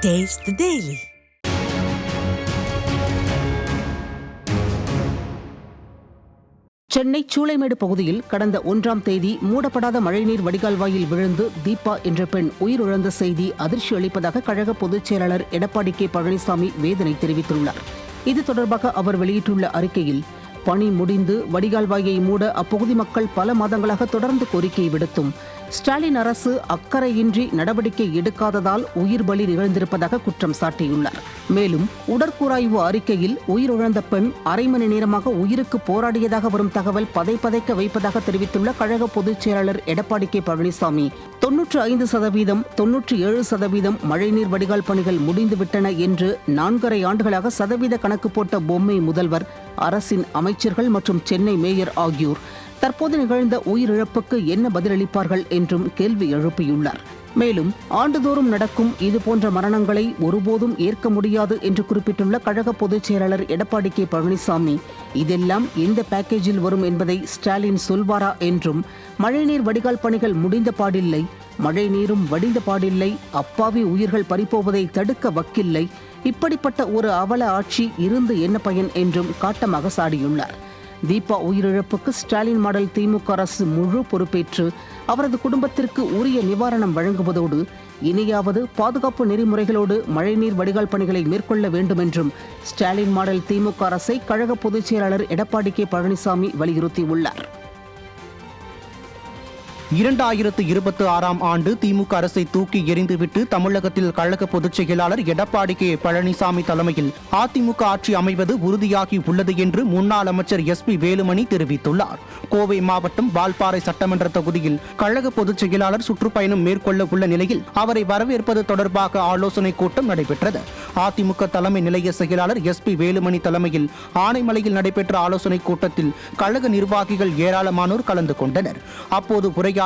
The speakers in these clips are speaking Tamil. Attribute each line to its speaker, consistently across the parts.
Speaker 1: Taste the Daily.
Speaker 2: Chennai Choolaimedu பகுதியில் கடந்த 1ஆம் தேதி மூடப்படாத மழைநீர் வடிகால்வாயில் விழுந்து தீபா என்ற பெண் உயிரிழந்த செய்தி அதிர்ச்சி அளிப்பதாக கழக பொதுச் செயலாளர் எடப்பாடி கே பழனிசாமி வேதனை தெரிவித்துள்ளார். இது தொடர்பாக அவர் வெளியிட்டுள்ள அறிக்கையில், பணி முடிந்து வடிகால்வாயை மூட அப்பகுதி மக்கள் பல மாதங்களாக தொடர்ந்து கோரிக்கை விடுத்தும் ஸ்டாலின் அரசு அக்கறையின்றி நடவடிக்கை எடுக்காததால் உயிர் பலி நிகழ்ந்திருப்பதாக குற்றம் சாட்டியுள்ளார். மேலும் உடற்கூராய்வு அறிக்கையில் உயிரிழந்த பெண் அரை மணி நேரமாக உயிருக்கு போராடியதாக வரும் தகவல் பதைப்பதைக்க வைப்பதாக தெரிவித்துள்ள கழக பொதுச் செயலாளர் எடப்பாடி கே பழனிசாமி, 95%, 97% மழைநீர் வடிகால் பணிகள் முடிந்துவிட்டன என்று 4½ ஆண்டுகளாக சதவீத கணக்கு போட்ட பொம்மை முதல்வர், அரசின் அமைச்சர்கள் மற்றும் சென்னை மேயர் ஆகியோர் தற்போது நிகழ்ந்த உயிரிழப்புக்கு என்ன பதிலளிப்பார்கள் என்றும் கேள்வி எழுப்பியுள்ளார். மேலும் ஆண்டுதோறும் நடக்கும் இதுபோன்ற மரணங்களை ஒருபோதும் ஏற்க முடியாது என்று குறிப்பிட்டுள்ள கழக பொதுச் செயலாளர் எடப்பாடி கே பழனிசாமி, இதெல்லாம் எந்த பேக்கேஜில் வரும் என்பதை ஸ்டாலின் சொல்வாரா என்றும், மழைநீர் வடிகால் பணிகள் முடிந்த பாடில்லை, மழை நீரும் வடிந்த பாடில்லை, அப்பாவி உயிர்கள் பறிப்போவதை தடுக்க வக்கில்லை, இப்படிப்பட்ட ஒரு அவல ஆட்சி இருந்து என்ன பயன் என்றும் காட்டமாக சாடியுள்ளார். தீபா உயிரிழப்புக்கு ஸ்டாலின் மாடல் திமுக அரசு முழு பொறுப்பேற்று அவரது குடும்பத்திற்கு உரிய நிவாரணம் வழங்குவதோடு இனியாவது பாதுகாப்பு நெறிமுறைகளோடு மழைநீர் வடிகால் பணிகளை மேற்கொள்ள வேண்டும் என்றும் ஸ்டாலின் மாடல் திமுக அரசை கழக பொதுச் செயலாளர் எடப்பாடி கே பழனிசாமி வலியுறுத்தியுள்ளார்.
Speaker 3: 2026ஆம் ஆண்டு திமுக அரசை தூக்கி எறிந்துவிட்டு தமிழகத்தில் கழக பொதுச் செயலாளர் எடப்பாடி கே பழனிசாமி தலைமையில் அதிமுக ஆட்சி அமைவது உறுதியாகி உள்ளது என்று முன்னாள் அமைச்சர் SP வேலுமணி தெரிவித்துள்ளார். கோவை மாவட்டம் வால்பாறை சட்டமன்ற தொகுதியில் கழக பொதுச் செயலாளர் சுற்றுப்பயணம் மேற்கொள்ள உள்ள நிலையில் அவரை வரவேற்பது தொடர்பாக ஆலோசனைக் கூட்டம் நடைபெற்றது. அதிமுக தலைமை நிலைய செயலாளர் SP வேலுமணி தலைமையில் ஆனைமலையில் நடைபெற்ற ஆலோசனைக் கூட்டத்தில் கழக நிர்வாகிகள் ஏராளமானோர் கலந்து கொண்டனர். அப்போது உரையாற்றிய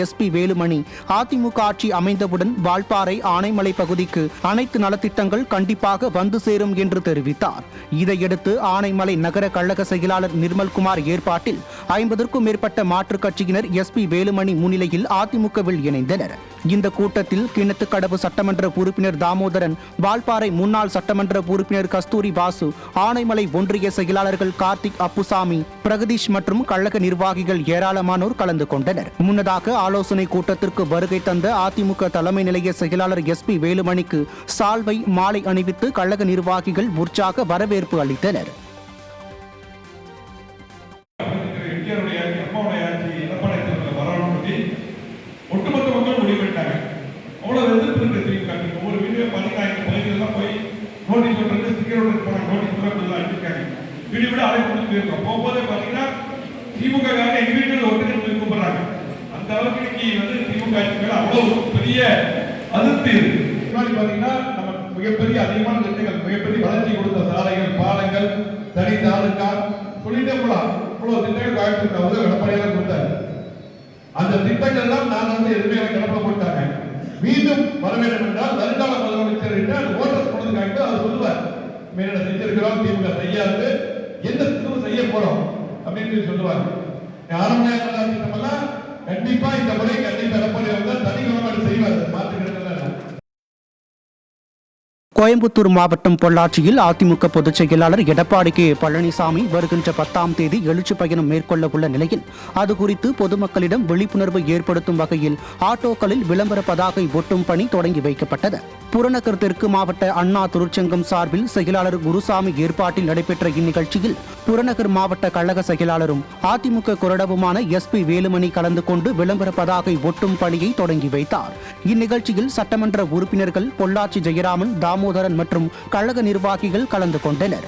Speaker 3: SP வேலுமணி, அதிமுக ஆட்சி அமைந்தவுடன் வால்பாறை ஆனைமலை பகுதிக்கு அனைத்து நலத்திட்டங்கள் கண்டிப்பாக வந்து சேரும் என்று தெரிவித்தார். இதையடுத்து ஆனைமலை நகர கழக செயலாளர் நிர்மல்குமார் ஏற்பாட்டில் 50க்கும் மேற்பட்ட மாற்றுக் கட்சியினர் SP வேலுமணி முன்னிலையில் அதிமுகவில் இணைந்தனர். இந்த கூட்டத்தில் கிணத்துக்கடவு சட்டமன்ற உறுப்பினர் தாமோதரன், வால்பாறை முன்னாள் சட்டமன்ற உறுப்பினர் கஸ்தூரி பாசு, ஆனைமலை ஒன்றிய செயலாளர்கள் கார்த்திக் அப்புசாமி, பிரகதீஷ் மற்றும் கழக நிர்வாகிகள் ஏராளமானோர் கலந்து கொண்டனர். முன்னதாக ஆலோசனை கூட்டத்திற்கு வருகை தந்த அதிமுக தலைமை நிலைய செயலாளர் SP வேலுமணிக்கு சால்வை, மாலை அணிவித்து கழக நிர்வாகிகள் உற்சாக வரவேற்பு அளித்தனர்.
Speaker 4: அந்த அளவுக்கு திமுக அவ்வளவு பெரிய அதிருப்தி பாத்தீங்கன்னா நம்ம மிகப்பெரிய அதிகமான திட்டங்கள், மிகப்பெரிய வளர்ச்சி கொடுத்த சாலைகள், பாலங்கள், தனி தாலுகா சொல்லிட்டே போலாம். இவ்வளவு திட்டங்கள் கோயம்புத்தூர் எடப்பாடியாளர் கொடுத்தாரு. அந்த திட்டங்கள் எல்லாம் நான் எதுவுமே எனக்கு கிளப்ப போட்டாங்க. மீண்டும் வர வேண்டும் என்றால் வருங்கால முதலமைச்சர் என்றால் ஓட்டர்ஸ் கொடுத்துக்காங்க. அவர் சொல்லுவார், மேல செஞ்சிருக்கிறோம், திமுக செய்யாது, எந்த திட்டமும் செய்ய போறோம் அப்படின்னு சொல்லுவாங்க. ஆரம்ப திட்டமெல்லாம் கண்டிப்பா இந்த முறை கண்டிப்பா எடப்பாடி அவர்கள் தனி கவனம் செய்வார். மாற்றுகிறது.
Speaker 3: கோயம்புத்தூர் மாவட்டம் பொள்ளாச்சியில் அதிமுக பொதுச் செயலாளர் எடப்பாடி கே பழனிசாமி வருகின்ற 10ஆம் தேதி எழுச்சி பயணம் மேற்கொள்ள உள்ள நிலையில் அது குறித்து பொதுமக்களிடம் விழிப்புணர்வு ஏற்படுத்தும் வகையில் ஆட்டோக்களில் விளம்பர பதாகை ஒட்டும் பணி தொடங்கி வைக்கப்பட்டது. புறநகர் தெற்கு மாவட்ட அண்ணா தொழிற்சங்கம் சார்பில் செயலாளர் குருசாமி ஏற்பாட்டில் நடைபெற்ற இந்நிகழ்ச்சியில் புறநகர் மாவட்ட கழக செயலாளரும் அதிமுக கொறடவுமான SP வேலுமணி கலந்து கொண்டு விளம்பர பதாகை ஒட்டும் பணியை தொடங்கி வைத்தார். இந்நிகழ்ச்சியில் சட்டமன்ற உறுப்பினர்கள் பொள்ளாச்சி ஜெயராமன், தாமோதரன் மற்றும் கழக நிர்வாகிகள் கலந்து கொண்டனர்.